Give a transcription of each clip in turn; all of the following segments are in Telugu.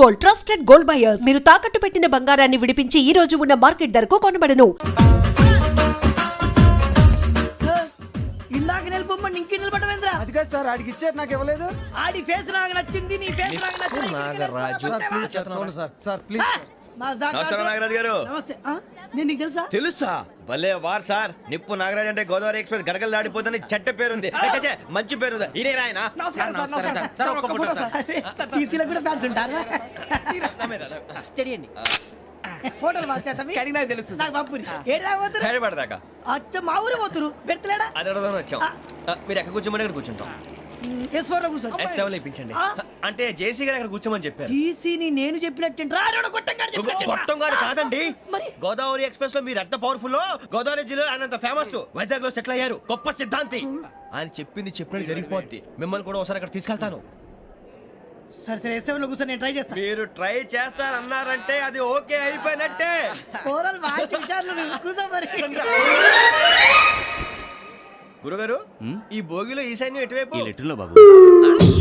Gold, trusted gold buyers. మీరు తాకట్టు పెట్టిన బంగారాన్ని విడిపించి ఈ రోజు ఉన్న మార్కెట్ ధరకు కొనబడను. ఇందాక నిలబొమ్మని ఇంకే నిలబడమేంద్రా? అది కాదు సార్, ఆడికి ఇచ్చారు, నాకు ఇవ్వలేదు. ఆడి ఫేస్ నాకు నచ్చింది, నీ ఫేస్ నాకు నచ్చింది. Nagaraju sir please. నమస్కారం నాగరాజు గారు. నమస్తే. నేను నీకు తెలుసా? తెలుసా? భలే వార్ సార్. నిప్పు నాగరాజ్ అంటే గోదావరి ఎక్స్ప్రెస్ గడగలు దాడిపోతుంది చెట్ట పేరుంది. మంచి పేరు. ఇదే ఆయన. నమస్కారం సార్. ఒక్క ఫోటో సార్. టీసీలో కూడా ఫ్యాన్స్ ఉంటారు. స్టడీ ఫోటోలు అడిగినా తెలుసు. నాకు పంపుని ఏడా పోతురు? హైదరాబాద్ అచ్చ మా ఊరు పోతురు. పెడతలేడా? అది అడగదామని వచ్చాం. మీరు ఎక్కడ కూర్చోమని అక్కడ కూర్చుంటాం. S4 లో కూర్చోండి. S7 లో ఇప్పించండి. అంటే జేసీ గారు అక్కడ కూర్చోమని చెప్పారు. టీసీని నేను చెప్పినట్టు గొట్టంగాడు కాదండి. మరి గోదావరి ఎక్స్ప్రెస్ లో మీరు ఎంత పవర్ఫుల్, గోదావరి జిల్లా ఆయన ఫేమస్, వైజాగ్ లో సెటిల్ అయ్యారు, గొప్ప సిద్ధాంతి. ఆయన చెప్పింది చెప్పినట్టు జరిగిపోద్ది. మిమ్మల్ని కూడా ఒకసారి అక్కడ తీసుకెళ్తాను. సరే సరే S7 లో కూర్చొని నేను ట్రై చేస్తాను. మీరు ట్రై చేస్తారన్నారంటే అది ఓకే అయిపోయినట్టే. ఓవరాల్ వాటి విషయాలు కూర్చో మరి. గురుగారు, ఈ భోగిలో ఈశాన్యం ఎటువైపు? బాబు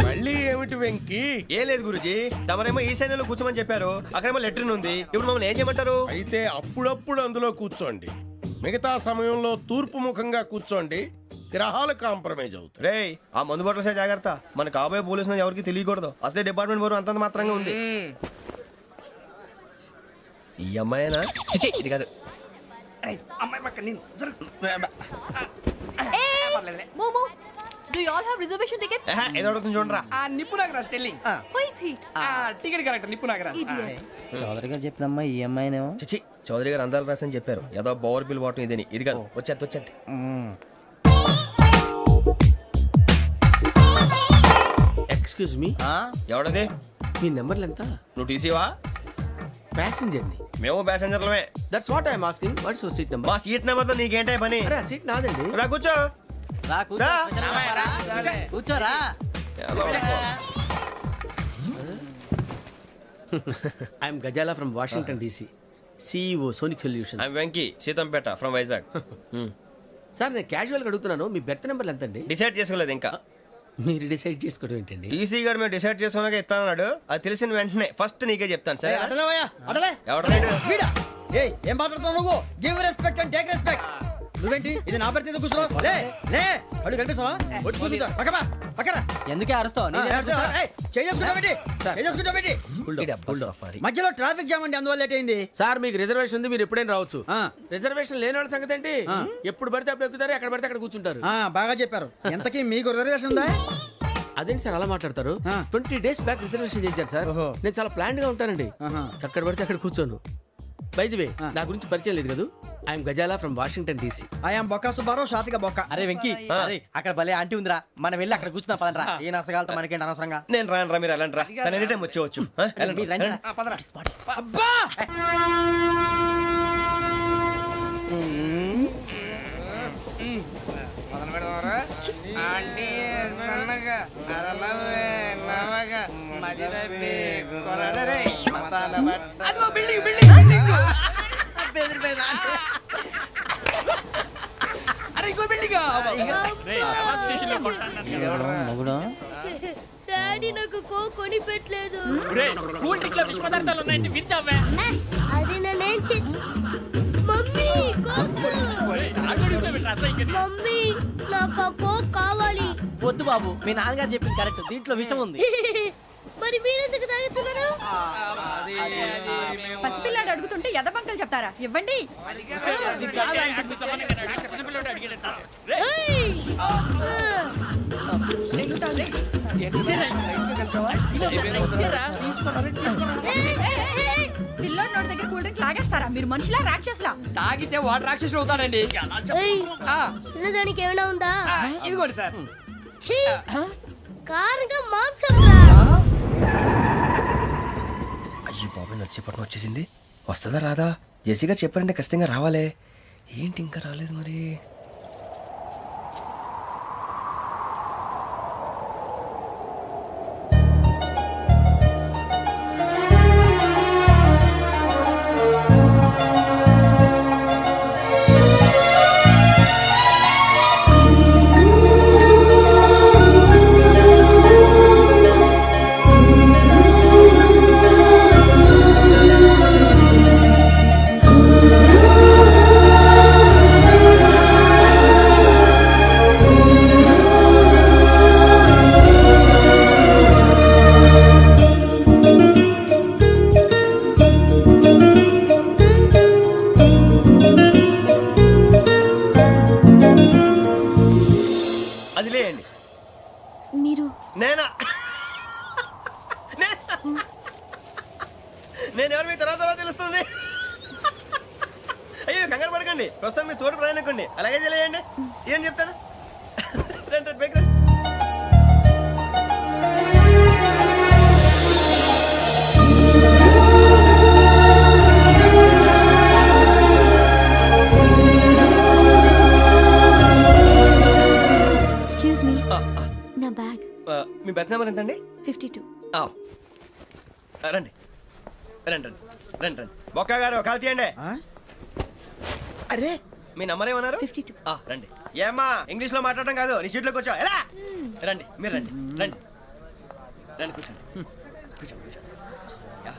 మళ్ళీ ఏమిటి వెంకీ? ఏం లేదు గురుజీ, తమరేమో ఈశాన్యంలో కూర్చోమని చెప్పారు, అక్కడేమో లెట్రిన్ ఉంది. ఇప్పుడు మమ్మల్ని ఏం చేయమంటారు? అయితే అప్పుడప్పుడు అందులో కూర్చోండి, మిగతా సమయంలో తూర్పు ముఖంగా కూర్చోండి. గ్రహాలు కాంప్రమైజ్ అవుతాయి. రే, ఆ మందు బట్టలసే జాగ్రత్త. మన కాబోయే పోలీసులు ఎవరికి తెలియకూడదు. అసలే డిపార్ట్మెంట్ బోరు అంతంత మాత్రంగా ఉంది. ఈ అమ్మాయినా? చిచి, ఇది కాదు. అమ్మాయి పక్క నేను Momo, do you all have reservation tickets? ఏదో అడుగుతుంది చూడరా. నిప్పు Nagaraj telling. Who is he? Ticket correct నిప్పు నాగరాజ్. Idiots. చౌదరి గారు చెప్పినమ్మా ఈ అమ్మాయినేమో. చిచి, చౌదరి గారు అందాలు రాసని చెప్పారు. ఏదో బోర్ బిల్ వాటం ఇదని. ఇది కాదు. వచ్చేది. Excuse me, ఎవడది? మీ నెంబర్లు ఎంత? నువ్వు టీసీవా? ప్యాసింజర్ ని. మేము ప్యాసెంజర్లమే. That's what I'm asking. What's your seat number? మా సీట్ నెంబర్ తో నీకేంటే పని? అరే ఆ సీట్ నాదండి. రా కూర్చో. కూర్చోరా. I'm Gazala from Washington DC, CEO Sonic Solutions. I'm Venky, Seethampeta from Vizag. Sir నేను క్యాజువల్గా అడుగుతున్నాను, మీ బెర్త్ నెంబర్లు ఎంత అండి? డిసైడ్ చేసుకోలేదు ఇంకా. మీరు డిసైడ్ చేసుకోవడం ఏంటండి? టీసీ గారు మేము డిసైడ్ చేసుకున్నాక ఇస్తానన్నాడు. అది తెలిసిన వెంటనే ఫస్ట్ నీకే చెప్తాను. సరే? అడలే ఎవడ ఏం మాట్లాడుతున్నావు నువ్వు? Give respect and take respect. నువ్వేంటి ఇది నా పరిస్థితి కూర్చున్నావు? లే లే అడుగు కనిపిస్తావా? వచ్చి కూర్చుంటా. పక్కరా. ఎందుకే అరుస్తావు? మధ్యలో ట్రాఫిక్ జామ్ అండి, అందువల్ల లేట్ అయింది. సార్ మీకు రిజర్వేషన్ ఉంది, మీరు ఎప్పుడైనా రావచ్చు. రిజర్వేషన్ లేని వాళ్ళ సంగతి ఏంటి? ఎప్పుడు పడితే అప్పుడు ఎక్కుతారు, ఎక్కడ పడితే అక్కడ కూర్చుంటారు. బాగా చెప్పారు. ఎంతకీ మీకు రిజర్వేషన్ ఉందా? అదేంటి సార్ అలా మాట్లాడతారు? 20 days బ్యాక్ రిజర్వేషన్ చేశారు సార్. నేను చాలా ప్లాన్డ్ గా ఉంటానండి. అక్కడ పడితే అక్కడ కూర్చోను. బై ది వే, నా గురించి పరిచయం లేదు కదా. I'm Gazala from Washington DC. I'm Bokka Subbarao, షాతిక బొక్క. అరే వెంకీ, అక్కడ భలే ఆంటీ ఉందిరా, మనం వెళ్ళి అక్కడ కూర్చున్నా పదనరా. ఏ నసగాలతో మనకేంటి అనవసరంగా. నేను రాను రా, మీరు వెళ్ళండి రా. తన ఎనీ టైం వచ్చేవచ్చు. అబ్బా డాడీ నాకు కోక్ కొని పెట్టలేదు. కూల్ డ్రింక్ లో విష పదార్థాలు ఉన్నాయండి, విరిచావే. అది నేనేం మమ్మీ కోక్. మమ్మీ నాకు కోక్ కావాలి. వద్దు బాబు, మీ నాన్నగారు చెప్పింది కరెక్ట్, దీంట్లో విషయం ఉంది. మరి మీరెందుకు తాగుతున్నారు? పసిపిల్లాడు అడుగుతుంటే ఎదబంకలు చెప్తారా? ఇవ్వండి. పిల్లోడి నోటి దగ్గర కూల్ డ్రింక్ లాగేస్తారా? మీరు మనుషులా రాక్షసులా? తాగితే వాడు రాక్షసుడు అవుతాడండి. తినడానికి ఏమైనా ఉందా? ఇదిగోండి సార్. కారంగా మాంసం. అయ్యి బాబాయ్, నడిచేపట్నం వచ్చేసింది. వస్తుందా రాదా? జేసీ గారు చెప్పారంటే ఖచ్చితంగా రావాలే. ఏంటి ఇంకా రాలేదు మరి? నేను ఎవరు మీ తర్వాత తెలుస్తుంది. అయ్యో కంగారు పడకండి, ప్రస్తుతం మీ తోడు ప్రయాణకండి. అలాగే తెలియండి, ఏం చెప్తాను. రండి రండి, బైక్ రండి. ఎక్స్క్యూజ్ మీ, నా బ్యాగ్. మీ బెత్ నెంబర్ ఎంతండి? 52. రండి రండి రండి రండి రండి. బొక్క గారు కాల్ తీయండి. అరే మీ నంబర్ ఏమన్నారు? 52. రండి. ఏమ్మా ఇంగ్లీష్ లో మాట్లాడడం కాదు, నీ సీట్లో కూర్చో. ఎలా రండి, మీరు రండి రండి రండి, కూర్చోండి కూర్చోండి కూర్చోండి. యా.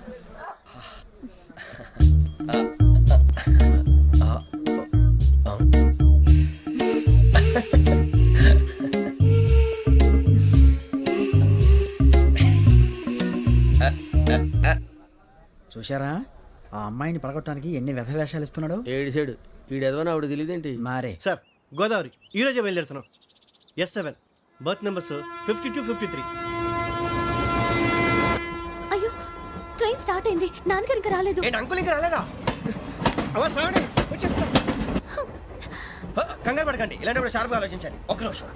చూశారా ఆ అమ్మాయిని పడగొట్టడానికి ఎన్ని వ్యధ వేషాలు ఇస్తున్నాడు. ఏడు సైడు ఈడు ఎదవని ఆవిడ తెలియదేంటి. మారే సార్ గోదావరి ఈ రోజే బయలుదేరుతున్నాం. S7 berth numbers 52, 53. అయ్యో, ట్రైన్ స్టార్ట్ అయింది. నాన్నగారు ఇంకా రాలేదు. ఏంటి అంకుల్ ఇంకా రాలేదా? కంగారు పడకండి, ఇలాంటప్పుడు షార్ప్గా ఆలోచించాలి. ఒక్క నిమిషం.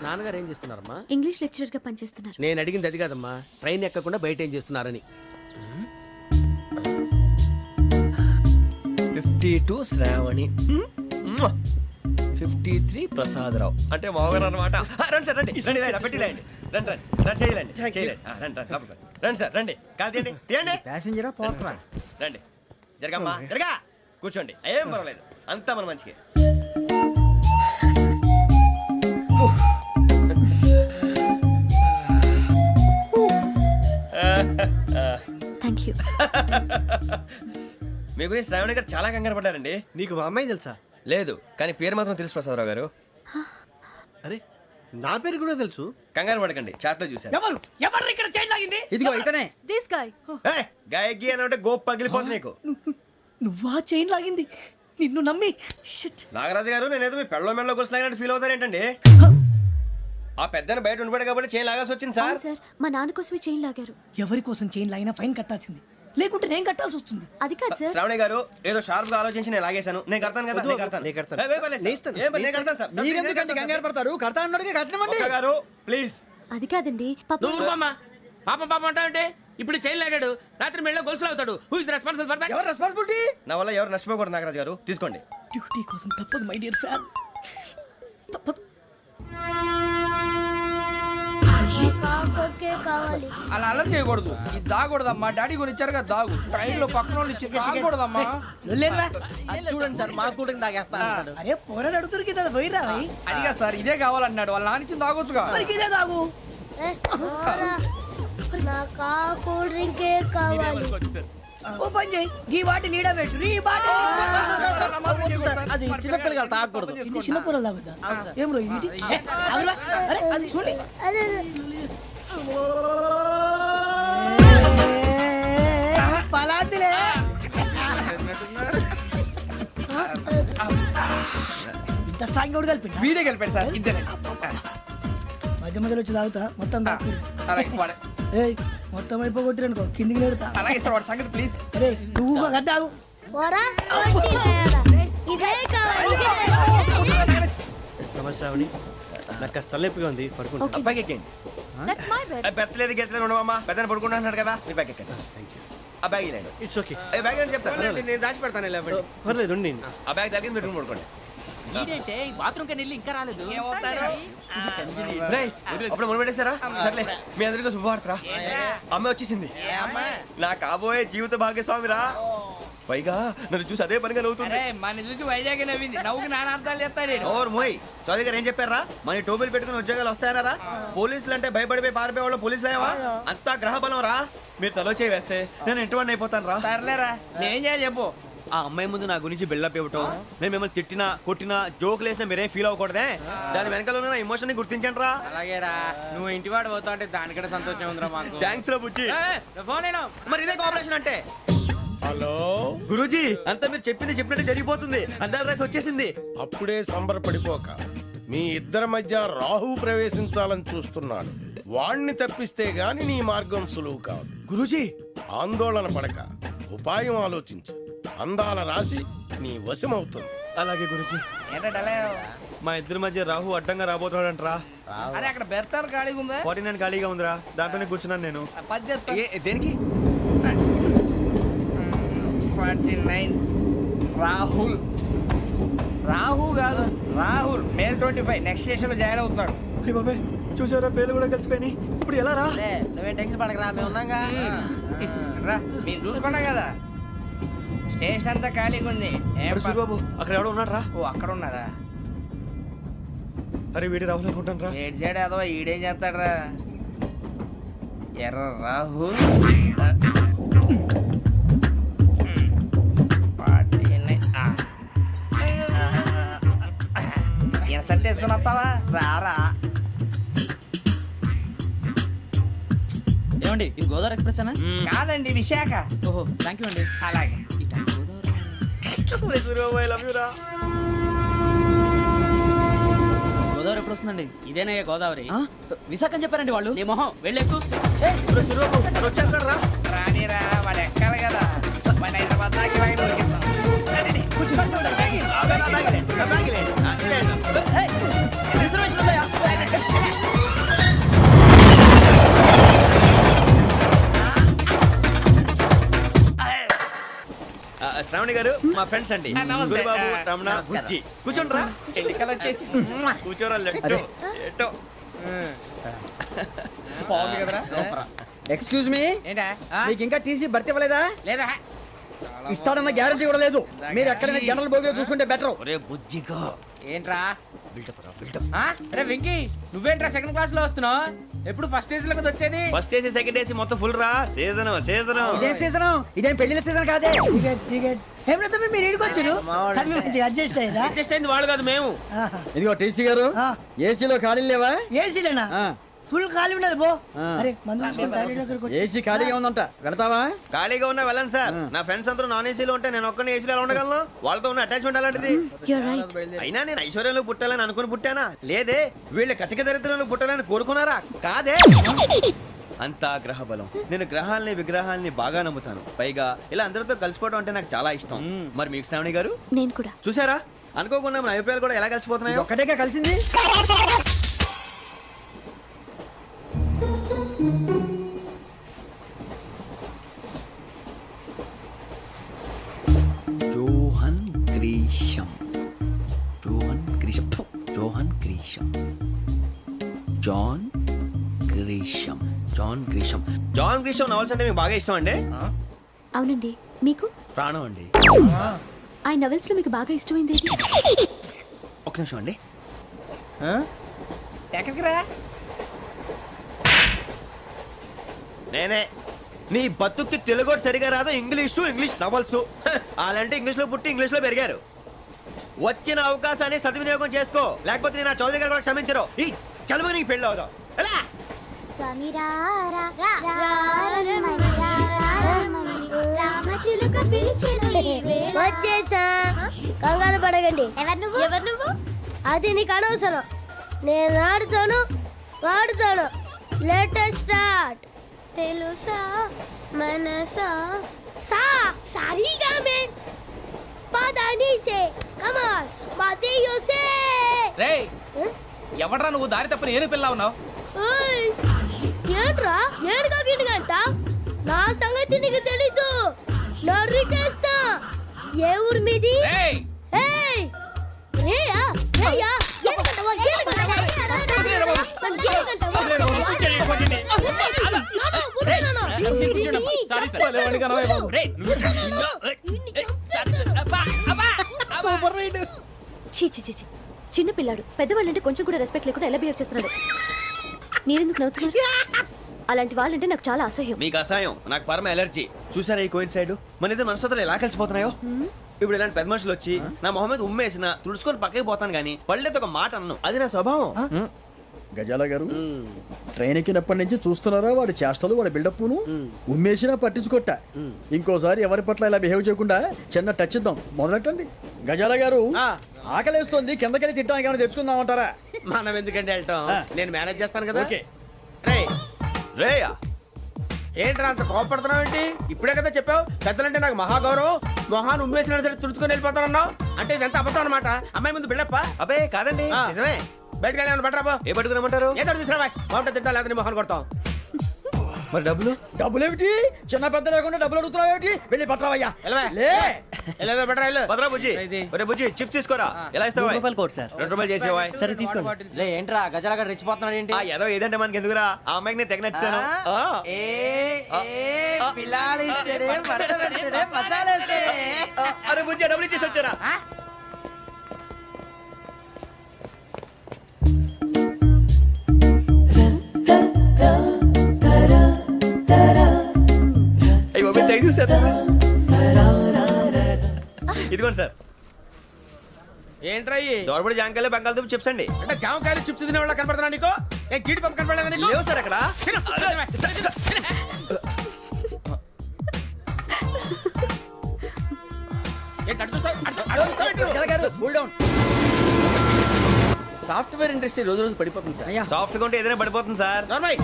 నాన్నగారు ఏం చేస్తున్నారమ్మా? ఇంగ్లీష్ లెక్చరర్ గా పనిచేస్తున్నారు. నేను అడిగింది అది కాదమ్మా, ట్రైన్ ఎక్కకుండా బయట ఏం చేస్తున్నారని. 52 శ్రావణి, 53 ప్రసాదరావు అంటే మామగారు అనమాట. రండి సార్ రండి రండి, ఇలా పెట్టి లేండి. రండి రండి రండి, చేయలేండి చేయలేండి. రండి రండి లోపలికి రండి. రండి సార్ రండి, కాదు తీయండి తీయండి. ప్యాసింజరా పోట్రా. రండి జరగమ్మా జరగా, కూర్చోండి. ఏం పర్వాలేదు, అంతా మన మంచికి. Thank you. మీ గురించి శ్రావణి గారు చాలా కంగారు పడ్డారండి. నీకు మా అమ్మాయి తెలుసా? లేదు, కానీ పేరు మాత్రం తెలుసు ప్రసాదరావు గారు. అరే నా పేరు కూడా తెలుసు. కంగారు పడకండి, చాట్లో చూశాను. ఎవరు ఎవరు ఇక్కడ చైన్ లాగింది? ఇదిగో ఇతనే. This guy. గాయకి అని అంటే గోప్ పగిలిపోతుంది నీకు. నువ్వా చైన్ లాగింది? నిన్ను నమ్మి. షిట్. నాగరాజు గారు, నేనేదో మీ పెళ్ళ మెళ్ళలో గురిసిలాగినట్టు ఫీల్ అవుతారేంటండి? ఆ పెద్దని బయట ఉండిపోయాడు కాబట్టి చేయి లాగాల్సి వచ్చింది సార్. అవును సార్, మా నాన్న కోసమే చైన్ లాగారు. ఎవరి కోసం చైన్ లాగినా ఫైన్ కట్టాల్సింది, లేకుంటే నేను కట్టాల్సి వస్తుంది. అది కాదు సార్. శ్రావణి గారు ఏదో షార్ప్ గా ఆలోచించి నేను లాగేశాను. నేను కడతాను కదా, నేను కడతాను. నేను కడతాను. ఏ, పర్లేదు సార్. ఏ, నేను కడతాను సార్. మీరెందుకంటే కంగారు పడతారు? కడతా అన్నాడుగా కట్టమండి. ఒక్క గారు ప్లీజ్. అది కాదండి, పాప. నువ్వు ఊరుకోమ్మా. పాపం పాపం అంటావంటే ఇప్పుడు చైన్ లాగాడు, రాత్రి మెళ్ళో గొలుసులు అవుతాడు. Who is responsible for that? ఎవరు రెస్పాన్సిబిలిటీ? నా వల్ల ఎవరు నష్టపోకూడదు నాగరాజు గారు, తీసుకోండి. డ్యూటీ కోసం తప్పదు మై డియర్ ఫ్యాన్, తప్పదు. కావాలి. అలా అల్లరి చేయకూడదు. ఇది దాగకూడదమ్మా. డాడీ కొని ఇచ్చారు కదా దాగు. ట్రైన్ లో పక్కన వాళ్ళు ఇచ్చి దాగకూడదమ్మా. చూడండి సార్, మా కూడా తాగేస్తా అంటాడు. అరే పోరాడు అడుగుతారు కదా, పోయిరా భయ్. అడిగా సార్, ఇదే కావాలన్నాడు. వాళ్ళ నాన్న ఇచ్చింది తాగొచ్చుగా. మరికి ఇదే తాగు. నాకు కూల్ డ్రింకే కావాలి. ఓ పని చేయి, ఈ బాటిల్ లీడ పెట్టు. ఈ బాటిల్ అది చిన్నపిల్లలు తాగకూడదు. ఇది చిన్న పొరలు తాగుతా. ఏం రో ఇది? అరే అది చూడండి. పలాతిలే. ఇంత స్ట్రాంగ్ కూడా కలిపి వీడే గెలిపాడు సార్. ఇంతేనే. మధ్య మధ్యలో వచ్చి తాగుతా మొత్తం తాగు. అలాగే వాడు. ఏయ్ మొత్తం అయిపోగొట్టిరనుకో కిందికి లేడుతా. అలాగే సార్, వాడు సంగతి ప్లీజ్. అరే నువ్వు గద్ద తాగు. ఇదే కావాలి. నమస్తే శ్రావణి, నాకు కాస్త తలెప్పిగా ఉంది, పడుకుంటా. Okay. బ్యాగ్ ఎక్కండి. That's my bed. పెట్టలేదు గెట్టలేదు ఉండవమ్మా. పెద్దని పడుకుంటున్నాడు కదా, మీరు బ్యాగ్ ఎక్కండి. ఆ బ్యాగ్ ఇలాండి. It's okay. బ్యాగ్ అని చెప్తాను. నేను దాచి పెడతాను. పర్లేదు ఉండి. ఆ బ్యాగ్ తగ్గింది పెట్టుకుని పడుకోండి. రేయ్, అప్పుడు మొదలు పెట్టేశారా? సర్లే, మీ అందరికీ శుభవార్తరా. అమ్మ వచ్చేసింది. నా కాబోయే జీవిత భాగ్యస్వామిరా. పైగా నన్ను చూసి అదే పనిగా నవ్వుతుంది. మన చూసి వైజాగ్ నవ్వింది. నవ్వుకి నాన్న అర్థాలు చెప్తాడు. ఓర్ మోయ్, చౌదరి గారు ఏం చెప్పారా? మన టోబీలు పెట్టుకుని ఉద్యోగాలు వస్తాయనరా? పోలీసులు అంటే భయపడిపోయి పారిపోయే వాళ్ళు పోలీసులు అయ్యావా? అంతా గ్రహ బలం రా. మీరు తలో చేయి వేస్తే నేను ఇంటివాడిని అయిపోతాను రా. సర్లేరా, నేనేం చేయాలి చెప్పు. ఆ అమ్మాయి ముందు నా గురించి బిల్డప్ ఇవ్వటం, నేను మిమ్మల్ని తిట్టినా కొట్టినా జోకులు వేసినా మీరేం ఫీల్ అవ్వకూడదే. దాని వెనకాల ఉన్న నా ఎమోషన్ ని గుర్తించండి రా. అలాగేరా, నువ్వు ఇంటివాడు పోతా అంటే దానికంటే సంతోషం ఉందిరా మాకు. థ్యాంక్స్ రా బుజ్జి. ఫోన్ అయినా మరి ఇదే కోఆపరేషన్ అంటే. హలో గురూజీ, అంతా మీరు చెప్పింది చెప్పినట్టు జరిగిపోతుంది. అందాల రైస్ వచ్చేసింది. అప్పుడే సంబరపడిపోక మీ ఇద్దరి మధ్య రాహు ప్రవేశించాలని చూస్తున్నాడు. వాణ్ణి తప్పిస్తే గాని నీ మార్గం సులువు కాదు. గురూజీ ఆందోళన పడక ఉపాయం ఆలోచించు. అందాల రాశి నీ వశమవుతుంది. అలాగే గురూజీ. ఏంటంటే మా ఇద్దరి మధ్య రాహు అడ్డంగా రాబోతున్నాడంట్రా. అరే అక్కడ బెర్తాను ఖాళీగా ఉందా? 49 ఖాళీగా ఉందిరా, దాంట్లోనే కూర్చున్నాను నేను. పది చెప్తా. దేనికి? 49 రాహుల్. రాహు కాదు రాహుల్. మే 25 నెక్స్ట్ స్టేషన్ లో జాయిన్ అవుతున్నాడు. అయ్య బాబాయ్, చూసారా పేర్లు కూడా కలిసిపోయినాయి. ఇప్పుడు ఎలా రా? నువ్వేం టెన్షన్ పడకరా, మేము ఉన్నాగా. రా మీరు చూసుకున్నా కదా స్టేషన్ అంతా ఖాళీగా ఉంది. ఏం అరే సూరిబాబు, అక్కడ ఎవడో ఉన్నాడు రా. ఓ అక్కడ ఉన్నారా? అరే వీడి రాహుల్ అనుకుంటాను రా. ఏడు సైడ్ అదో ఈడేం చేస్తాడరా? ఎర్ర రాహు. ఇన్సర్ట్ వేసుకుని వస్తావా? రారా. ఏమండి ఇది గోదావరి ఎక్స్ప్రెస్ అనా? కాదండి విశాఖ. ఓహో థ్యాంక్ యూ అండి. అలాగే. సూరిబాబు, ఐ లవ్ యు రా. గోదావరి ఎప్పుడు వస్తుందండి? ఇదేనయ్యా గోదావరి. విశాఖ అని చెప్పారండి వాళ్ళు. నీ మొహం వెళ్ళెక్కు. వచ్చేస్తాడు రా. రానిరా, వాడు ఎక్కాలి కదా. వాడు హైదరాబాద్ దాకా ఇలాగే దొరికిస్తాం. రండి, కూర్చో. రిజర్వేషన్ ఉందా? శ్రావణి గారు మా ఫ్రెండ్స్ అండి. నమస్తే. సూరిబాబు, రమణ, బుజ్జి. కూర్చోండి రా. ఎన్నికలు వచ్చేసి కూర్చోరా. లెట్టో ఎట్టో. బాగుంది కదరా? ఎక్స్క్యూజ్ మీ, ఏంటా? మీకు ఇంకా టీసీ భర్తీ ఇవ్వలేదా? లేదా ఇస్తాడన్న గ్యారంటీ కూడా లేదు. మీరు ఎక్కడైనా జనరల్ బోగిలో చూసుకుంటే బెటర్. ఒరే బుజ్జిగా. ఏంట్రా? బిల్డప్ రా, బిల్డప్. అరే వెంకీ, నువ్వేంట్రా సెకండ్ క్లాస్ లో వస్తున్నావు? ఎప్పుడు ఫస్ట్ ఏజ్ లో కదా వచ్చేది? ఫస్ట్ ఏసీ సెకండ్ ఏసీ మొత్తం ఫుల్ రా. Season season. ఇదేం సీజన్? ఇదేం పెళ్లిన సీజన్ కాదే. మీరు ఇడికొచ్చారు అడ్జస్ట్ అయ్యారా? అడ్జస్ట్ అయింది వాళ్ళు కాదు, మేము. ఇదిగో టీసీ గారు, ఏసీలో ఖాళీ లేవా? ఏసీలేనా? ఫుల్ ఖాళీ ఉండదు బో. అరే ఏసీ ఖాళీగా ఉందంట, వెళ్తావా? ఖాళీగా ఉన్నా వెళ్ళండి సార్. నా ఫ్రెండ్స్ అందరూ నాన్ ఏసీలో ఉంటే నేను ఒక్కనే ఏసీలో ఎలా ఉండగలను? వాళ్ళతో ఉన్న అటాచ్మెంట్ అలాంటిది. అయినా నేను ఐశ్వర్యంలో పుట్టాలని అనుకుని పుట్టానా? లేదే. వీళ్ళ కటిక దరిద్రంలో పుట్టాలని కోరుకున్నారా? కాదే. అంతా గ్రహ బలం. నేను గ్రహాలని విగ్రహాలని బాగా నమ్ముతాను. పైగా ఇలా అందరితో కలిసిపోవడం అంటే నాకు చాలా ఇష్టం. మరి మీకు శ్రావణి గారు? నేను కూడా. చూసారా, అనుకోకుండా మన అభిప్రాయాలు కూడా ఎలా కలిసిపోతున్నాయో. ఒక్కటేగా కలిసింది. Johan Grisham. Johan Grisham. Johan Grisham. John Grisham. John Grisham. John Grisham novels అంటే మీకు బాగా ఇష్టం అండి? అవునండి. మీకు? ప్రాణం అండి. ఆ నవెల్స్ లో మీకు బాగా ఇష్టమైంది ఏది? ఒక నిమిషం అండి. ఎక్కడికి రా? నేనే. నీ బతుక్కి తెలుగు సరిగా రాదు, ఇంగ్లీష్ నవల్స్. అలాంటి ఇంగ్లీష్ లో పుట్టి ఇంగ్లీష్ లో పెరిగారు. వచ్చిన అవకాశాన్ని సద్వినియోగం చేసుకో, లేకపోతే నేను ఆ చౌదరి గారు కూడా క్షమించరు. ఈ చదువు నీకు పెళ్ళి అవుదాం. ఎలా? వచ్చేసా, కంగారు పడకండి. ఎవరు నువ్వు? అది నీకు అనవసరం. నేను ఆడుతాను, వాడుతాను. Latest start. తెలుసా మనసా సా సారీగా మే పదని సే కమాన్ బాతియో సే. రేయ్, ఎవడ్రా నువ్వు? దారి తప్పని ఏను పిల్ల ఉన్నావు? ఓయ్ ఏంట్రా ఏడుగా గిడుగంట? నా సంగతి నీకు తెలీదు. నరికేస్తా. ఏ ఊరు మీది? రేయ్, ఏయ్ రేయా రేయా ఏడుగంటవా ఏడుగంటవా చిన్న పిల్లాడు. పెద్దవాళ్ళంటే కొంచెం కూడా రెస్పెక్ట్ లేకుండా ఎలా బిహేవ్ చేస్తున్నాడు? మీరెందుకు నవ్వుతున్నారు? అలాంటి వాళ్ళంటే నాకు చాలా అసహ్యం. మీకు అసహాయం, నాకు పరమ ఎలర్జీ. చూసారా ఈ కోయిన్సైడ్? మన ఇద్దరు మనస్తత్వాలు ఎలా కలిసిపోతున్నాయో. ఇప్పుడు ఇలాంటి పెద్ద మనుషులు వచ్చి నా మొహం మీద ఉమ్మేసిన తుడుచుకొని పక్కకి పోతాను, కానీ పళ్ళేతో ఒక మాట అన్ను. అది నా స్వభావం. గజాల గారు ట్రైన్ ఎక్కినప్పటి నుంచి చూస్తున్నారా వాడి చేష్టలు వాడి బిల్డప్ను ఉమ్మేసినా పట్టించుకోట ఇంకోసారి ఎవరి పట్ల ఇలా బిహేవ్ చేయకుండా చిన్న టచ్ ఇద్దాం మొదలెట్టండి గజాల గారు ఆకలేస్తోంది కిందకెళ్ళి తిట్టడానికి ఏమైనా తెచ్చుకుందామంటారా మనం ఎందుకంటే వెళ్తాం నేను మేనేజ్ చేస్తాను కదా. ఓకే. రేయ్, రేయా ఏంట్రా అంత కోపడుతున్నావు ఏంటి? ఇప్పుడే కదా చెప్పావు పెద్దలంటే నాకు మహాగౌరవం, మొహాన్ని ఉమ్మేసిన సరే తుడుచుకొని వెళ్ళిపోతానన్నావు. అంటే ఇదంతా అబద్ధం అనమాట. అమ్మాయి ముందు బిల్డప్ప. అబ్బే కాదండి ఆ. నిజమే. బయటకు వెళ్ళాను బట్రాబో. ఏ పట్టుకురమ్మంటారు? ఏదో తీసుకురా బాగుంటుంది తింటా లేదా నీ మొహాన్ని కొడతాం. మరి డబ్బులు డబ్బులేమిటి చిన్న పెద్ద లేకుండా డబ్బులు అడుగుతున్నావు ఏమిటి వెళ్ళి పట్టరావయ్యా వెళ్ళవా? లే వెళ్ళేదో బట్రా వెళ్ళు. భద్రా బుజ్జి ఒరే బుజ్జి చిప్స్ తీసుకోరా. ఎలా ఇస్తావా? Court sir. 2 రూపాయలు చేసేవా? సరే తీసుకోండి. ఏంట్రా గజాలగా రెచ్చిపోతున్నాడు ఏంటి? ఆ ఏదో ఏదంటే మనకి ఎందుకురా, ఆ అమ్మాయికి నేను తెగ నచ్చాను. అరే బుజ్జి డబ్బులు ఇచ్చేసి వచ్చారా? అయ్యి బాబు థ్యాంక్ యూ సార్. ఇదిగోండి సార్. ఏంట్రా ఇయ్యి? దోరబడి జాంకాయలు బంగాళదుంప చిప్స్ అండి. అంటే జామకాయలు చిప్స్ తినే వాళ్ళ కనపడుతున్నా నీకు? ఏ గీడి పంప కనపడలేదా నీకు? లేవు సార్ అక్కడ. తిను, తిను. ఏంటి అటు చూస్తావు? అటు చూస్తావు ఏంటి నువ్వు? గజాల గారు కూల్ డౌన్ సాఫ్ట్వేర్ ఇండస్ట్రీ రోజు రోజు పడిపోతుంది సార్. అయ్యా సాఫ్ట్ గా ఉంటే ఏదైనా పడిపోతుంది సార్. నార్మల్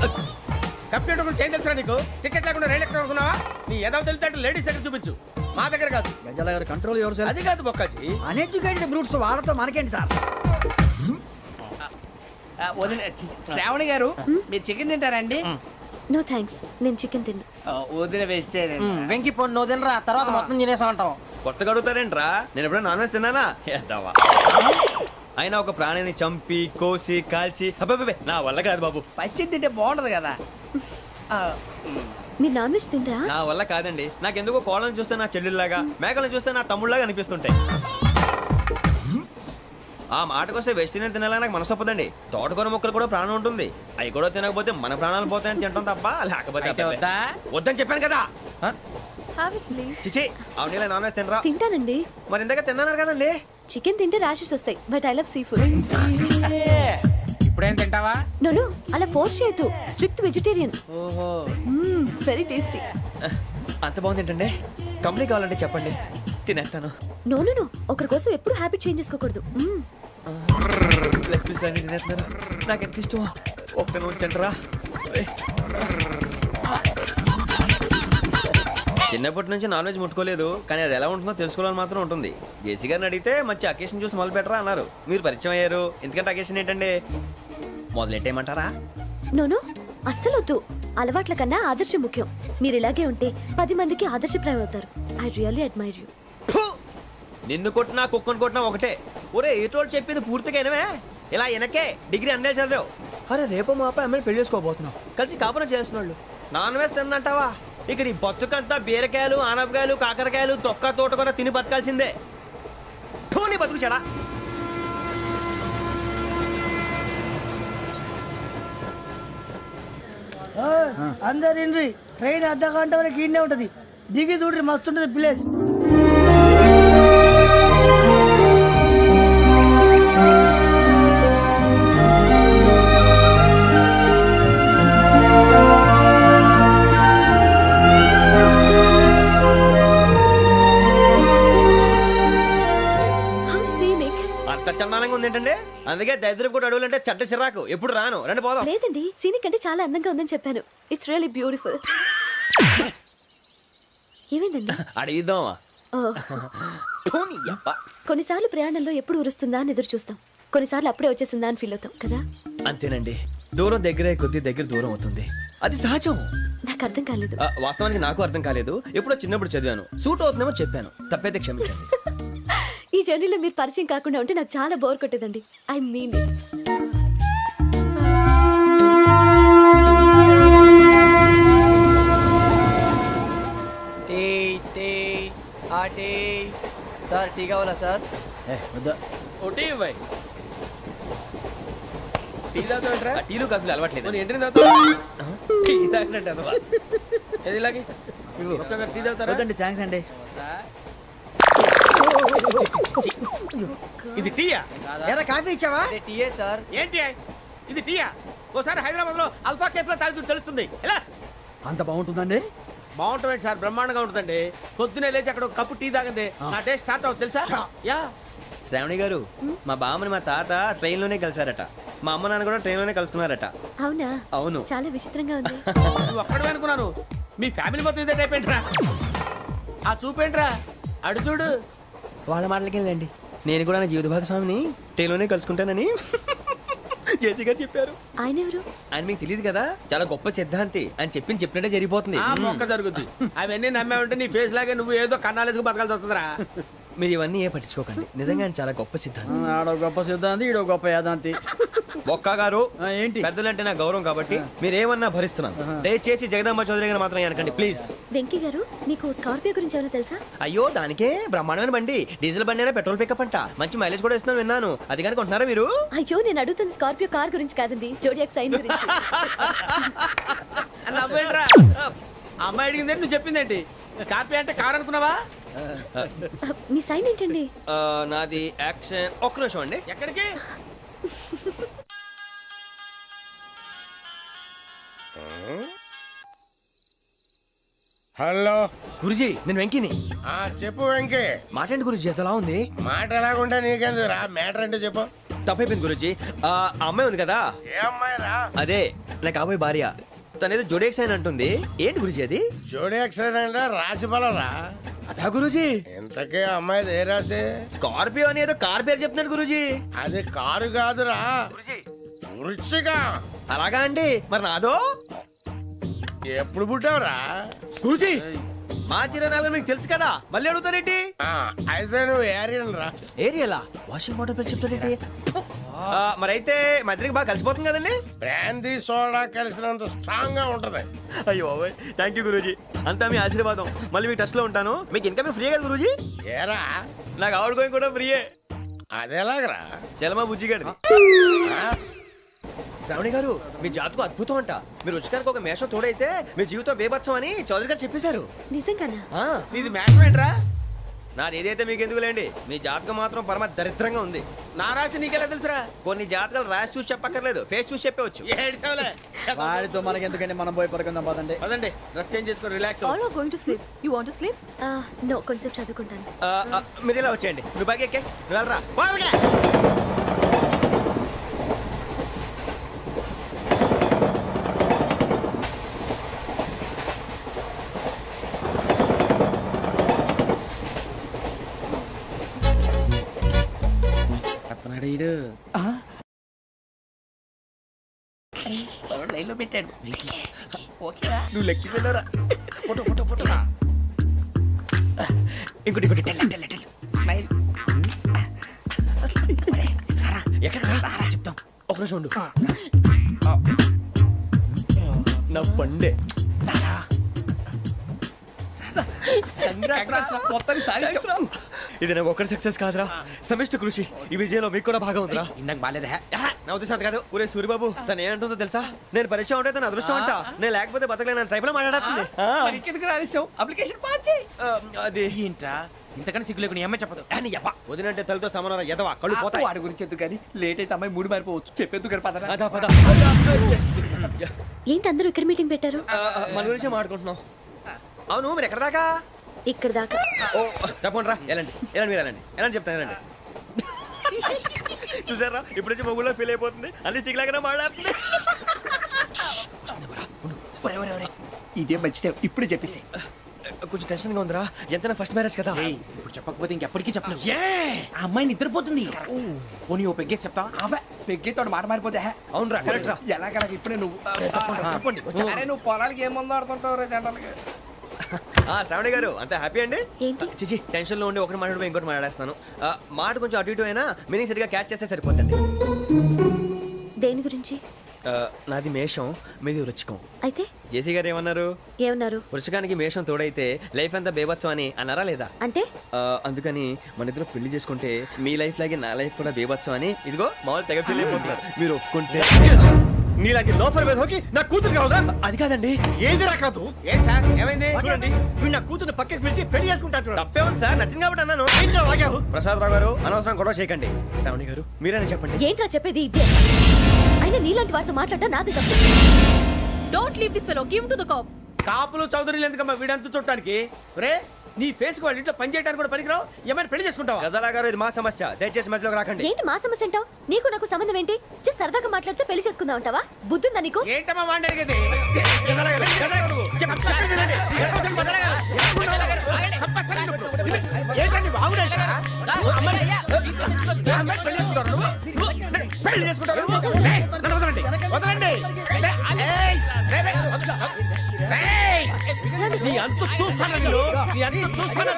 కంప్యూటర్ గురించి ఏం తెలుసా నీకు? టికెట్ లేకుండా రైలు ఎక్కడ అనుకున్నావా? నీ ఏదో తెలితే లేడీస్ దగ్గర చూపించు, మా దగ్గర కాదు. గజాల గారు కంట్రోల్ ఎవరు సార్ అది కాదు బొక్కాజీ. అన్ఎడ్యుకేటెడ్ బ్రూట్స్ వాడతో మనకేంటి సార్ శ్రావణి గారు మీరు చికెన్ తింటారండి? నో థ్యాంక్స్, నేను చికెన్ తిన్నా. వదిన వేస్తే వెంకి పొన్ను నువ్వు తినరా, తర్వాత మొత్తం తినేసా ఉంటాం. కొత్తగా అడుగుతారేంట్రా? నేను ఎప్పుడైనా నాన్ వెజ్ తిన్నానా? ఎద్దావా. అయినా ఒక ప్రాణిని చంపి కోసి కాల్చి అబ్బబ్బబ్బే, నా వల్ల కాదు బాబు. పచ్చి తింటే బాగుంటది కదా. మీరు నాన్ వెజ్ తినరా? నా వల్ల కాదండి. నాకెందుకో కోళ్ళని చూస్తే నా చెల్లెళ్ళలాగా, మేకలను చూస్తే నా తమ్ముళ్ళలాగా అనిపిస్తుంటాయి. ఆ మాటకొస్తే వెస్టిరియన్ తినాలని నాకు మనసు ఒప్పదండి. తోటకూర మొక్కలు కూడా ప్రాణం ఉంటుంది. అవి కూడా తినకపోతే మన ప్రాణాలు పోతాయని తింటాం తప్ప లేకపోతే అయితే అబ్బబ్బే. వద్దా? వద్దని చెప్పాను కదా. Have it please. చిచి అవునీ నాన్ వెజ్ తినరా? తింటానండి. మరి ఇందాక తిన్నాను కదండి. చికెన్ తింటే ర్యాషెస్ వస్తాయి, but I love sea food. ఇప్పుడేం తింటావా? నో అలా ఫోర్స్ చేయొద్దు. Strict vegetarian. ఓహో వెరీ టేస్టీ. అంత బాగుంది ఏంటండి? కంప్లీట్ కావాలంటే చెప్పండి, తినేస్తాను. నో ఒకరి కోసం ఎప్పుడు హ్యాబిట్ చేంజ్ చేసుకోకూడదు. లెగ్ పీస్ అన్ని తినేస్తున్నారు. నాకు ఎంత ఇష్టమో ఒకటే ఉంచండిరా. చిన్నప్పటి నుంచి నాన్ వెజ్ ముట్టుకోలేదు, కానీ అది ఎలా ఉంటుందో తెలుసుకోవాలని మాత్రం ఉంటుంది. జేసీ గారిని అడిగితే మంచి అకేషన్ చూసి మొదలు పెట్టరా అన్నారు. మీరు పరిచయం అయ్యారు, ఎందుకంటే అకేషన్ ఏంటండి? మొదలెట్టేయమంటారా? నో అస్సలు వద్దు. అలవాట్ల కన్నా ఆదర్శం ముఖ్యం. మీరు ఇలాగే ఉంటే 10 మందికి ఆదర్శప్రాయం అవుతారు. I really admire you. నిన్ను కొట్టినా కుక్కను కొట్టినా ఒకటే. ఒరే ఏటోళ్ళు చెప్పింది పూర్తిగా వినవే. ఇలా వెనకే డిగ్రీ అన్నే చదివావు. అరే రేపు మా అబ్బాయి అమ్మాయిని పెళ్లి చేసుకోబోతున్నావు, కలిసి కాపురం చేసిన వాళ్ళు నాన్ వెజ్ తిన్నంటావా? ఇక నీ బతుకంతా బీరకాయలు ఆనపకాయలు కాకరకాయలు తొక్క తోట కూడా తిని బతకాల్సిందే. నీ బతుకు చెడా. అందరు ఇండ్రి ట్రైన్ అర్ధ గంట వరకు ఇన్నే ఉంటది. దిగి చూడ్రి మస్తు ఉంటది ప్లేస్. How scenic. అంత చందానంగా ఉంది ఏంటంటే? అందుకే దరిద్రం కూడా అడవులంటే చెడ్డ చిరాకు. ఎప్పుడు రాను, రండి పోదాం. లేదండి, సీనిక్ అంటే చాలా అందంగా ఉందని చెప్పాను. It's really beautiful. ఏమైందండి? అడిగిద్దామా? కొన్నిసార్లు ప్రయాణంలో ఎప్పుడు ఉరుస్తుందా అని ఎదురు చూస్తాం, కొన్నిసార్లు అప్పుడే వచ్చేసిందా అని ఫీల్ అవుతాం కదా. అంతేనండి, దూరం దగ్గరే కొద్ది దగ్గర దూరం అవుతుంది, అది సహజం. నాకు అర్థం కాలేదు. వాస్తవానికి నాకు అర్థం కాలేదు. ఎప్పుడో చిన్నప్పుడు చదివాను, సూట్ అవుతుందేమో చెప్పాను, తప్పైతే క్షమించండి. ఈ జర్నీలో మీరు పరిచయం కాకుండా ఉంటే నాకు చాలా బోర్ కొట్టేదండి. ఐ మీన్ సార్ టీ కావాలా సార్? ఒకటి ఇవ్వాయి. టీ తాగుతాంట్రా? టీలు కాఫీలు అలవాట్లేదు. ఏంటి తాగుతావు? టీ తాగినట్టు అదవా. ఏది ఇలాగే ఒక్కొక్కరు టీ తాగుతారా? థ్యాంక్స్ అండి. ఇది టీయా? ఎరా కాఫీ ఇచ్చావా? టీయే సార్. ఏంటి ఇది టీయా? ఓసారి హైదరాబాద్ లో అల్ఫా కేఫ్ లో తాగి తెలుస్తుంది. ఎలా అంత బాగుంటుందండి? బాగుంటుంది సార్, బ్రహ్మాండంగా ఉంటుందండి. పొద్దునే లేచి అక్కడ ఒక కప్పు టీ తాగింది నా డే స్టార్ట్ అవుతుంది తెలుసా? యా. శ్రావణి గారు మా బామ్మని మా తాత ట్రైన్ లోనే కలిసారట. మా అమ్మ నాన్న కూడా ట్రైన్ లోనే కలుస్తున్నారట. అవునా? అవును. చాలా విచిత్రంగా ఉంది. నువ్వు ఒక్కడే అనుకున్నాను, మీ ఫ్యామిలీ మొత్తం ఇదే టైప్ ఏంట్రా? ఆ చూపేంట్రా, అడు చూడు. వాళ్ళ మాటలకి వెళ్ళండి. నేను కూడా నా జీవిత భాగస్వామిని ట్రైన్ లోనే కలుసుకుంటానని జేసీ గారు చెప్పారు. ఆయన ఎవరు? ఆయన మీకు తెలియదు కదా, చాలా గొప్ప సిద్ధాంతి అని చెప్పినట్టే జరిగిపోతుంది. ఆ మొక్క జరుగుద్ది. అవన్నీ నమ్మే ఉంటే నీ ఫేస్ లాగే నువ్వు ఏదో కన్నాలేసుకు బతకాల్సి వస్తుందిరా. మీరు ఇవన్నీ ఏ పట్టించుకోకండి. నిజంగా ఆయన చాలా గొప్ప సిద్ధాంతి. ఆడో గొప్ప సిద్ధాంతి, ఈడో గొప్ప యాదాంతి. ఒక్క గారు ఏంటి? పెద్దలంటే నా గౌరవం కాబట్టి మీరేమన్నా భరిస్తున్నాను. దయచేసి జగదాంబ చౌదరి గారు మాత్రం అనకండి ప్లీజ్. వెంకీ గారు, మీకు స్కార్పియో గురించి ఏమైనా తెలుసా? అయ్యో దానికే బ్రహ్మాండమైన బండి, డీజిల్ బండి అయినా పెట్రోల్ పికప్ అంట, మంచి మైలేజ్ కూడా ఇస్తున్నాను విన్నాను. అది కానీ కొంటున్నారా మీరు? అయ్యో, నేను అడుగుతుంది స్కార్పియో కార్ గురించి కాదండి, జోడియాక్ సైన్ గురించి. నవ్వేంట్రా? అమ్మాయి అడిగిందేంటి, నువ్వు చెప్పిందేంటి? స్కార్పియో అంటే కార్ అనుకున్నావా? మీ సైన్ ఏంటండి? నాది యాక్షన్. ఒక్క నిమిషం అండి. ఎక్కడికి? హలో. గురుజీ నేను వెంకిని. చెప్పు వెంకీ. మాటండి గురుజీ, ఎంతలా ఉంది? మాట ఎలాగుంటా నీకెందుకు రా, మ్యాటర్ అంటే చెప్పు. తప్పైపోయింది గురుజీ. ఆ అమ్మాయి ఉంది కదా, ఏ అమ్మాయి రా? అదే నా కాబోయే భార్య. తనేదో జోడేక్స్ అని అంటుంది. ఏంటి గురుజీ అది? జోడి యాక్సిడెంట్ రాసి బలరా? అదా గురుజీ. ఇంతకే అమ్మాయి ఏ రాసి? స్కార్పియో అని ఏదో కార్ పేరు చెప్తున్నాడు గురుజీ. అది కారు కాదురా, వృచ్చిక. అలాగా అండి, మరి నాదో? ఎప్పుడు పుట్టావురా? గురుజీ మా చిరనాలు మీకు తెలుసు కదా, మళ్ళీ అడుగుతారేంటి? అయితే నువ్వు ఏరియన్ రా. ఏరియలా? వాషింగ్ వాటర్ పేరు చెప్తారేంటి? మరైతే మా ఇద్దరికి బాగా కలిసిపోతుంది కదండి. బ్రాందీ సోడా కలిసినంత స్ట్రాంగ్ గా ఉంటది. అయ్యో థ్యాంక్ యూ గురూజీ, అంతా మీ ఆశీర్వాదం. మళ్ళీ మీకు టచ్ లో ఉంటాను. మీకు ఇంకా ఫ్రీ కదా గురూజీ? ఏరా? నాకు ఆవిడ గోయింగ్ కూడా ఫ్రీయే. అదేలాగరా? చలమా బుజ్జి గారి. శ్రావణి గారు మీ జాతకు అద్భుతం అంట. మీరు రుచికారికి ఒక మేషం తోడైతే మీ జీవితం బేబత్సం అని చౌదరి గారు చెప్పేశారు. నిజంగానా? నీది మ్యాటర్ ఏంట్రా? నాది ఏదైతే మీకు ఎందుకులేండి, మీ జాతకం మాత్రం పరమ దరిద్రంగా ఉంది. నా రాసి నీకెలా తెలుసురా? కొన్ని జాతకాలు రాసి చూసి చెప్పక్కర్లేదు, ఫేస్ చూసి చెప్పవచ్చు. ఏడ్చావులే. వాడితో మనకి ఎందుకంటే మనం పోయి పడుకుందాం పదండి. పదండి, డ్రెస్ చేంజ్ చేసుకొని relax. All are going to sleep. You want to sleep? No, కొంచెం చదువుకుంటాను. మీరు ఇలా వచ్చేయండి. నువ్వు బాగా ఎక్కే, నువ్వు వెళ్ళరా. లైన్ లో పెట్టాడు. నువ్వు లెక్కి వెళ్ళరా. Photo photo photo. ఇంకోటి ఇంకోటి. స్మైల్. ఎక్కడ రా చెప్తాం. ఒక రోజు ఉండు. నా పండే. ఇది నాకు ఒక్కడి సక్సెస్ కాదురా, సమిష్టి కృషి. ఈ విజయంలో మీకు కూడా భాగం ఉందిరా. ఇందాక బాగాలేదా? నా ఉద్దేశం అంత కాదు. ఊరే సూరిబాబు తను ఏమంటుందో తెలుసా? నేను పరిచయం ఉంటే తన అదృష్టం అంట. నేను లేకపోతే బతకలేను ట్రైబ్ లో మాట్లాడుతుంది. ఎందుకు రాలేసావు? అప్లికేషన్ పాస్ చేయి. అది ఏంట్రా ఇంతకన్నా సిగ్గు లేకుండా అమ్మాయి చెప్పదు. వదినంటే తలతో సమానం ఎదవా, కళ్ళు పోతాయి. వాడి గురించి ఎందుకు కానీ లేట్ అయితే అమ్మాయి మూడు మారిపోవచ్చు. చెప్పేందుకు కానీ పద. అదా పద. ఏంటి అందరూ ఇక్కడ మీటింగ్ పెట్టారు? మన గురించే మాట్లాడుకుంటున్నాం. అవును మీరు ఎక్కడ దాకా? ఇక్కడ దాకా. ఓ తప్పకుండా రా, వెళ్ళండి వెళ్ళండి, మీరు వెళ్ళండి వెళ్ళండి చెప్తాను, వెళ్ళండి. చూసారా ఇప్పుడు నుంచి మొగుల్లో ఫీల్ అయిపోతుంది, అన్ని సిగ్లాగానే మాట్లాడుతుంది. ఇదే మంచి టైం, ఇప్పుడు చెప్పేసి. కొంచెం టెన్షన్గా ఉందిరా, ఎంతైనా ఫస్ట్ మ్యారేజ్ కదా. ఇప్పుడు చెప్పకపోతే ఇంకెప్పటికీ చెప్పలేవు. ఆ అమ్మాయి నిద్రపోతుంది. పోనీ ఓ పెగ్గేసి చెప్తావా? అబ్బా పెగ్గేతో మాట మారిపోతే. అవునరా కరెక్ట్ రా. ఎలాగలా ఇప్పుడే నువ్వు అరే నువ్వు పొలాలకి ఏం మందు ఆడుతుంటావు రే జనరల్గా. శ్రావణి గారు అంత హ్యాపీ అండి? ఏంటి? చిచి టెన్షన్ లో ఉండి ఒకటి మాట్లాడిపోయి ఇంకోటి మాట్లాడేస్తాను. మాట కొంచెం అటు ఇటు అయినా మీనింగ్ సరిగా క్యాచ్ చేస్తే సరిపోతుంది. దేని గురించి? నాది మేషం, మీది వృచ్చికం. అయితే జేసీ గారు ఏమన్నారు? ఏమన్నారు? వృచ్చికానికి మేషం తోడైతే లైఫ్ అంతా బేబత్సం అని అన్నారా లేదా? అంటే అందుకని మన ఇద్దరు పెళ్లి చేసుకుంటే మీ లైఫ్ లాగే నా లైఫ్ కూడా బేబత్సం అని ఇదిగో మామూలు తెగ పెళ్లి అయిపోతున్నారు. మీరు ఒప్పుకుంటే నీలాంటి లోఫర్ మీద హోకి నా కూతురు కావదా? అది కాదండి. ఏది రాకాదు. ఏం సార్ ఏమైంది? చూడండి వీడు నా కూతురు పక్కకి పిలిచి పెళ్లి చేసుకుంటాడు. తప్పే ఉంది సార్, నచ్చింది కాబట్టి అన్నాను. ప్రసాద్ రావు గారు అనవసరం గొడవ చేయకండి. శ్రావణి గారు మీరైనా చెప్పండి. ఏంట్రా చెప్పేది? ఇదే అయినా నీలాంటి వారితో మాట్లాడటం నాది తప్పు. Don't leave this fellow, give to the cop. కాపులు చౌదరులు ఎందుకమ్మా వీడంతా చుట్టానికి? రే నీ ఫేస్ వాళ్ళ ఇంట్లో పని చేయడానికి కూడా పనికిరావు. ఏమైనా పెళ్లి చేసుకుంటావా? గజాలా గారు ఇది మా సమస్య, దయచేసి మధ్యలోకి రాకండి. ఏంటి మా సమస్య అంటావు? నీకు నాకు సంబంధం ఏంటి? జస్ట్ సరదాగా మాట్లాడితే పెళ్లి చేసుకుందాం అంటావా? బుద్ధుందా నీకు? ఏంటమ్మా వాడిని అడిగేది? గజాలా గారు, గజాలా గారు నువ్వు. ఏంటండి బాగుండేట? పెళ్లి చేసుకుంటారు నువ్వు? పెళ్లి చేసుకుంటారు నువ్వు? ఏయ్, నన్ను వదలండి, వదలండి. ఏయ్, ఏయ్, నీ అంతు చూస్తాను నేను, నీ అంతు చూస్తాను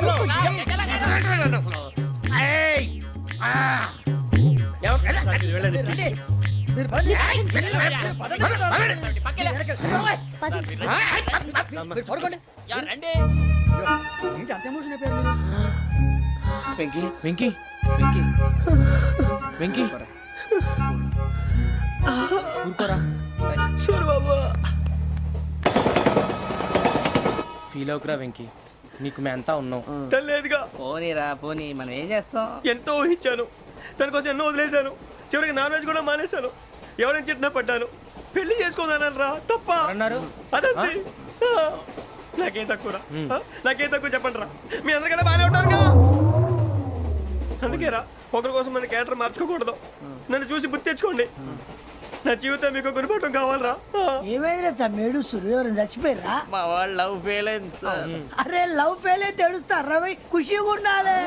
అసలు. ఏయ్, ఆ. ఏంటి అంత ఎమోషన్ అయిపోయారు మీరు? వెంకీ వెంకీ వెంకీ వెంకీ ఊరుకోరా. ఫీల్ అవుకురా వెంకీ, నీకు మేమంతా ఉన్నాం. లేదుగా, పోనీరా పోనీ, మనం ఏం చేస్తాం? ఎంతో ఊహించాను, దానికోసం ఎన్నో వదిలేశాను, చివరికి నాన్ వెజ్ కూడా మానేశాను. ఎవరైనా తిట్టినా పడ్డాను. పెళ్లి చేసుకోదానని రా తప్ప అన్నారు అదంతే. నాకేం తక్కువ, నాకేం తక్కువ చెప్పండి రా. మీ అందరికన్నా బాగానే ఉంటారు కదా, అందుకే రా ఒకరి కోసం మన క్యారెక్టర్ మార్చుకోకూడదు. నన్ను చూసి గుర్తు తెచ్చుకోండి. నా జీవితం మీకు గురిపటం కావాలరా. ఏమైనా తమ్మేడు సూర్యవరం చచ్చిపోయిరా? మా వాళ్ళు లవ్ ఫెయిల్ అయింది సార్. అరే లవ్ ఫెయిల్ అయితే ఏడుస్తారా? ఖుషిగా ఉండాలి.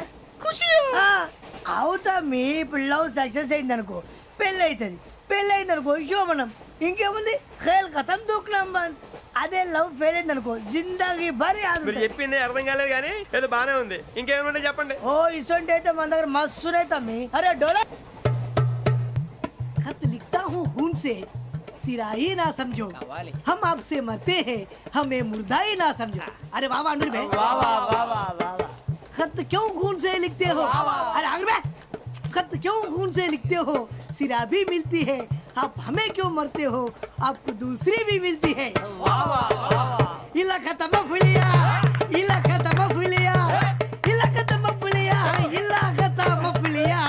ఖుషి అవుతా. మీ ఇప్పుడు లవ్ సక్సెస్ అయింది అనుకో, పెళ్ళి అవుతుంది. పెళ్ళి అయింది అనుకో శోభనం. ఇంకేముంది, ఖేల్ కథం దూకునాం బాన్. అదే లవ్ ఫెయిల్ అయింది అనుకో జిందాగీ భారీ. మీరు చెప్పింది అర్థం కాలేదు కానీ ఏదో బానే ఉంది. ఇంకేమైనా చెప్పండి. ఓ ఇసొంటి అయితే మన దగ్గర మస్తునే తమ్మి. అరే డోలా खत लिखता हूँ खून से, सिरा ही ना समझो, हम आपसे मरते हैं, हमें मुर्दा ही ना समझो. अरे वाह वाह अनुर भाई, वाह वाह वाह वाह वाह. खत क्यों खून से लिखते हो? अरे अनुर भाई, खत क्यों खून से लिखते हो? सिरा भी मिलती है, आप हमें क्यों मरते हो? आपको दूसरी भी मिलती है. वाह वाह वाह. इला खत्म फुलिया, इला खत्म फुलिया, इला खत्म फुलिया, इला खत्म फुलिया.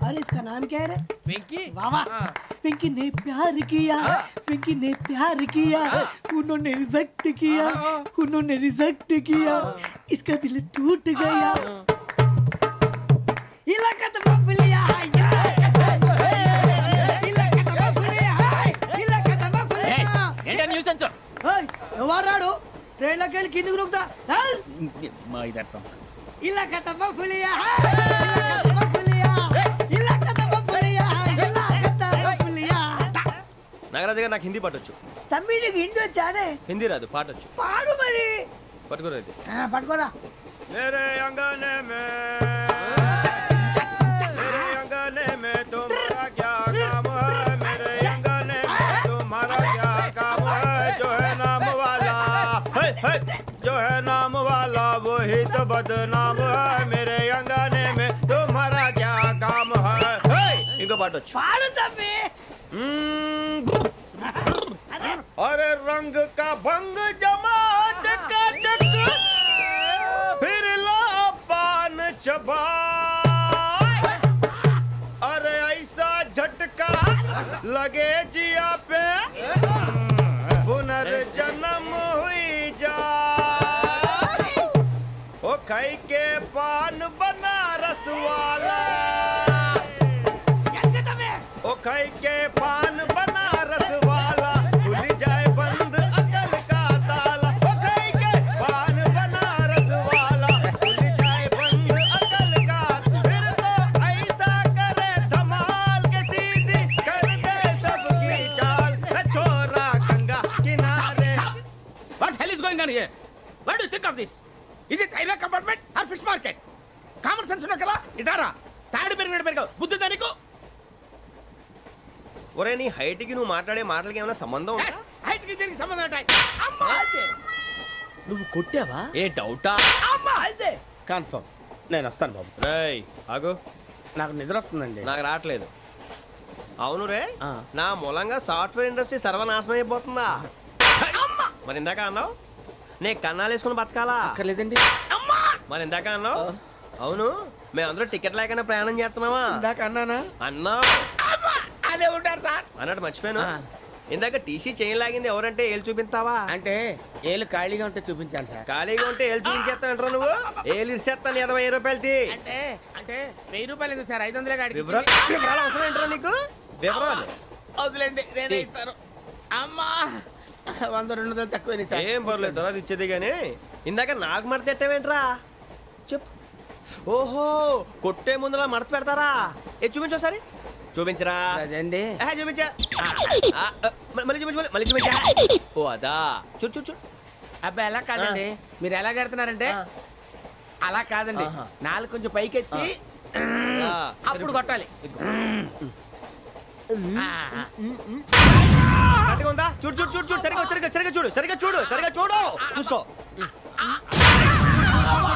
अरे इसका नाम क्या है रे? వెంకీ वाह वाह. पिंकी ने प्यार किया, पिंकी ने प्यार किया, उन्होंने रिजेक्ट किया, उन्होंने रिजेक्ट किया, इसका दिल टूट गया. इलाका तो बबलिया, इलाका तो बबलिया, इलाका तो बबलिया. ఏంటా న్యూసెన్స్? ओए ఎవరాడు? ట్రైన్ లోకి వెళ్ళి కిందికి నొక్కుతా. మా ఇదర్సం ఇలాకా तो बबलिया, इलाका तो बबलिया, इलाका तो बबलिया, इलाका तो बबलिया. నాగరాజు గారు నాకు హిందీ పాటొచ్చు. తమ్మి నీకు హిందీ వచ్చానే? హిందీ రాదు, పాటొచ్చు. పాడు మరి. పట్టుకోలేదు. పట్టుకోరా. मेरे अंगने में, मेरे अंगने में तुम्हारा क्या काम है? मेरे अंगने में तुम्हारा क्या काम है? जो है नाम वाला, जो है नाम वाला वही तो बदनाम है. मेरे अंगने में तुम्हारा क्या काम है? इनको बाटो. పాడు తమ్మి. अरे रंग का भंग जमा चकाचक, फिर ला पान चबा. अरे ऐसा झटका लगे जिया पे, पुनर्जन्म हुई जा. ओ खाई के पान बनारस वाला, ओ खाई के पान बनारस वाला, खुल जाए बंद अकल का ताला. ओ खाई के पान बनारस वाला, खुल जाए बंद अकल का. फिर तो ऐसा करे धमाल के सीधी कर दे सबकी चाल. छोरा गंगा किनारे. What hell is going on here? What do you think of this? Is it railway compartment or fish market? Common sense ఉన్న కదా ఇటారా. తాడు పెరిగావు బుద్ధి దానికి. ఒరే నీ హైట్ కి నువ్వు మాట్లాడే మాటలకి ఏమైనా సంబంధం ఉందా? హైట్ కి దీనికి సంబంధం ఉంటాయి. అమ్మా అయితే నువ్వు కొట్టావా? ఏ డౌటా? అమ్మా అయితే కన్ఫర్మ్. నేను వస్తాను బాబు. రేయ్ ఆగు, నాకు నిద్ర వస్తుందండి. నాకు రావట్లేదు. అవును రే, ఆ. నా మూలంగా సాఫ్ట్వేర్ ఇండస్ట్రీ సర్వనాశనం అయిపోతుందా? మరి ఇందాక అన్నావు నే కన్నాలు వేసుకుని బతకాలా? అక్కర్లేదండి. మరి ఇందాక అన్నావు అవును మేమందరూ టికెట్ లేకుండా ప్రయాణం చేస్తున్నావా? ఇందాక అన్నానా? అన్నావు. అదే ఉంటారు సార్. అన్నట్టు మర్చిపోయాను. ఇందాక టీసీ చైన్ లాగింది ఎవరంటే ఏళ్ళు చూపిస్తావా? అంటే ఏళ్ళు ఖాళీగా ఉంటే చూపించాలి సార్. ఖాళీగా ఉంటే ఏళ్ళు చూపించేస్తావు నువ్వు. ఏళ్ళు ఇచ్చేస్తాను 20 రూపాయలు తీ. అంటే అంటే 1000 రూపాయలు ఎందుకు సార్? 500 కాడికి వివరాలు అవసరం ఏంట్రా నీకు? వివరాలు వదిలేండి, నేనే ఇస్తాను. అమ్మా 100-200 తక్కువ సార్. ఏం పర్లేదు, తర్వాత ఇచ్చేది కానీ ఇందాక నాకు మడత పెట్టావేంట్రా? చెప్పు. ఓహో, కొట్టే ముందులా మడత పెడతారా? ఏ చూపించు ఒకసారి. చూపించరా. అదండి చూపించా. మళ్ళీ చూపించు, మళ్ళీ చూపించా. ఓ అదా, చూడు చూడు చూడు. అబ్బాయి ఎలా కాదండి, మీరు ఎలా కడుతున్నారంటే అలా కాదండి. నాలుగు కొంచెం పైకెత్తి అప్పుడు కొట్టాలి. కరెక్ట్గా ఉందా? చూడు చూడు చూడు చూడు. సరిగా సరిగా సరిగా చూడు, సరిగా చూడు, సరిగా చూడు. చూసుకో,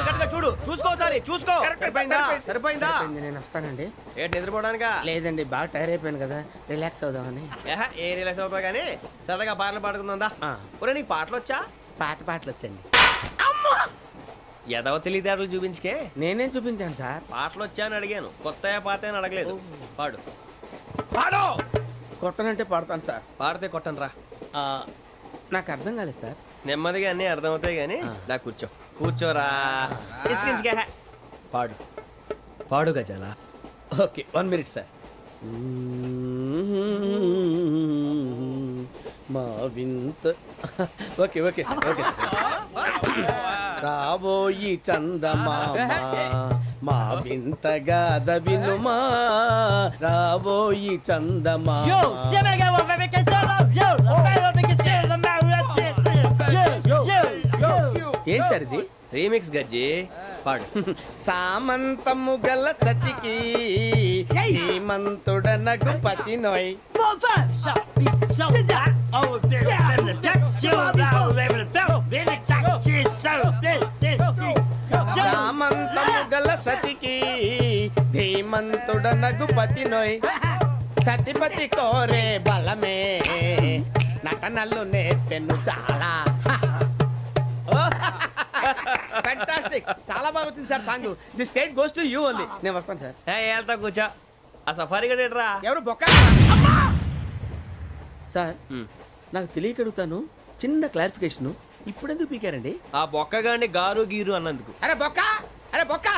కరెక్ట్గా చూడు. చూసుకో ఒకసారి, చూసుకో. సరిపోయిందా? సరిపోయిందా? నేను వస్తానండి. ఏంటి నిద్రపోవడానికా? లేదండి, బాగా టైర్ అయిపోయాను కదా, రిలాక్స్ అవుదామని. ఏ రిలాక్స్ అవుతావు కానీ సరదాగా పాటలు పాడుకుందా? ఒరే నీకు పాటలు వచ్చా? పాటలు వచ్చండి. ఎదవ తెలివితేటలు చూపించుకే. నేనేం చూపించాను సార్? పాటలు వచ్చా అని అడిగాను, కొత్త పాత అని అడగలేదు. పాడు పాడు. కొట్టనంటే పాడతాను సార్. పాడితే కొట్టను రా. నాకు అర్థం కాలేదు సార్. నెమ్మదిగా అన్నీ అర్థమవుతాయి కానీ దా కూర్చో. కూర్చోరా. ఇసుకించుకే. పాడు పాడు గజాల. Okay, 1 minute sir. మా వింత. Okay okay sir, okay sir. రాబోయి చందమామ మా వింత గాథ వినుమా, రాబోయి చందమామ. ఏంటి సార్ ఇది? రీమిక్స్ గజ్జి. పాడు. సామంతము గల సతికి హేమంతుడనగు పతి నోయ్. సామంతము గల సతికి ధీమంతుడనగు పతి నోయ్. సతిపతి కోరే బలమే నటనలు నేర్పెను చాలా. ఫ్యాంటాస్టిక్, చాలా బాగా వచ్చింది sir song. The state goes to you only. నేను వస్తాను సార్. వెళ్తా కూర్చో. ఆ సఫారీ గడేట్రా. ఎవరు బొక్క సార్? నాకు తెలియక అడుగుతాను, చిన్న క్లారిఫికేషన్. ఇప్పుడు ఎందుకు పీకారండి? ఆ బొక్కగాండి గారు గీరు అన్నందుకు. అరే బొక్క, అరే బొక్క,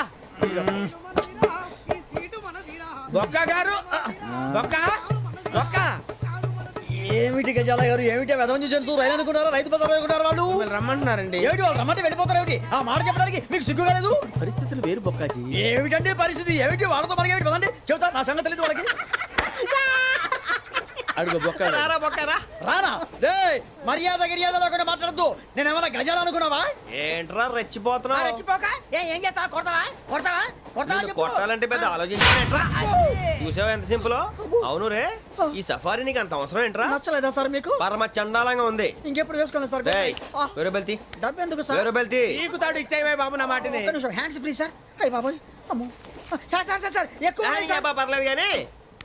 బొక్క గారు, బొక్క బొక్క. ఏమిటి గజాల గారు, ఏమిటి వెదవం చూసాను రైలు అనుకున్నారా? రైతు బజార్ అనుకున్నారు వాళ్ళు. రమ్మంటున్నారండి. ఏమిటి వాళ్ళు రమ్మంటే వెళ్ళిపోతారు? ఏమిటి ఆ మాట చెప్పడానికి మీకు సిగ్గు కాలేదు? పరిస్థితులు వేరు బొక్కాజీ. ఏమిటంటే పరిస్థితి? ఏమిటి వాళ్ళతో మనకి ఏమిటి పదండి చెబుతా. నా సంగతి తెలియదు వాళ్ళకి. అడుగు బొక్క. రారా బొక్కరా. రానా రే, మర్యాద గిర్యాద లేకుండా మాట్లాడద్దు. నేనేమన్నా గజాలు అనుకున్నావా? ఏంట్రా రెచ్చిపోతున్నావు? ఏం చేస్తావా? కొడతావా? కొడతావా? కొడతావా? నిన్ను కొట్టాలంటే పెద్ద ఆలోచించానేంట్రా. చూసావా ఎంత సింపుల్? అవును రే, ఈ సఫారీ నీకు అంత అవసరం ఏంట్రా? నచ్చలేదా సార్ మీకు? పరమ చండాలంగా ఉంది. ఇంకెప్పుడు వేసుకోండి సార్. వేరే బెల్తి, డబ్బు ఎందుకు సార్? వేరే బెల్తి. నీకు తాడు ఇచ్చాయి బాబు నా మాటని. Hands free sir. అయ్యి బాబోయ్, అమ్మో సార్ సార్ సార్ సార్ ఎక్కువ ఉన్నాయి సార్. పర్లేదు కానీ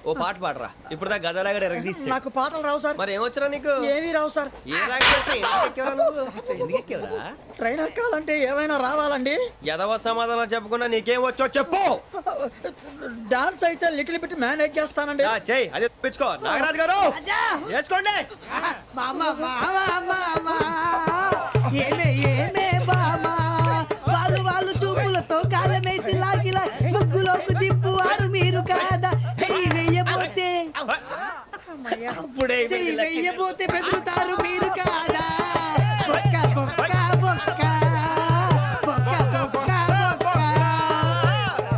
ఓ పాట పాడరా. ఇప్పుడు దా గదలాగడ ఎరగదీసి. నాకు పాటలు రావు సార్. మరి ఏమొచ్చరా నీకు? ఏమీ రావు సార్. ఏ రాకెవరా? ట్రైన్ ఎక్కాలంటే ఏమైనా రావాలండి. ఎదవ సమాధానం చెప్పకుండా నీకేం వచ్చో చెప్పు. డాన్స్ అయితే లిటిల్ బిట్ మేనేజ్ చేస్తానండి. చెయ్యి, అదే తెప్పించుకో. నాగరాజు గారు వేసుకోండి. మామ మామ మామ ఏమే ఏమే బామా, వాళ్ళు చూపులతో కాలమేసి లాగిలా ముగ్గులోకి దిప్పువారు మీరు కాదా? చెయ్యి వెయ్యబోతే చెయ్యి వెయ్యబోతే బెదురుతారు మీరు కాదా?